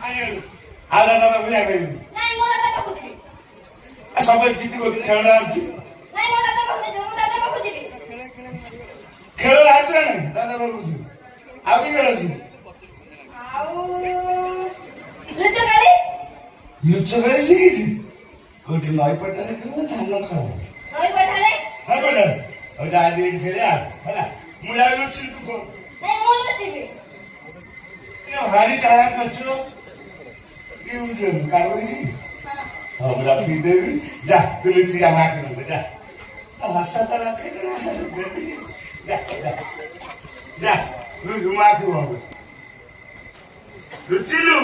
ଆଉ ଦାଦା ପାଖକୁ ଯାଇପାରିବିନି ନାଇଁ ମୋ ଦାଦା ପାଖକୁ ଯିବି ସବୁବେଳେ ଜିତି କରୁଛୁ ଖେଳଟା ଆସୁଛୁ ନାଇଁ ମୋ ଦାଦା ପାଖକୁ ଯିବି ମୋ ଦାଦା ପାଖକୁ ଯିବି ଖେଳରେ ଆସୁଛୁ ନା ନାଇଁ ଦାଦା ପାଖକୁ ଯିବୁ ଆଉ କି ଖେଳ ଅଛି ଆଉ ଲୁଚକାଳି ଲୁଚ ଖେଳି ଶିଖିଛୁ କୋଉଠି ନଈ ପଟାରେ ଖେଳ ଧାନ ଖେଳ ନଈ ପଠାରେ ନଈ ପଟାରେ ହଉ ଯା ଆଜି ଏଇଠି ଖେଳିବା ହେଲା ମୁଁ ଯାଇ ଲୁଚିଲି ତୁ କହ ନାଇଁ ମୁଁ ଲୁଚିବି ଭାରି ଟାୟାର କରୁଛୁ କି ବୁଝିବୁ କାଢିକି ହଉ ମୁଁ ରଖିଦେବି ଯା ତୁ ଲୁଚି ଯା ମାଠି ନେବେ ଯା ହସ ତ ରଖିଦେବି ଯା ଯା ଯା ମାଠି ଲୁଚିଲୁ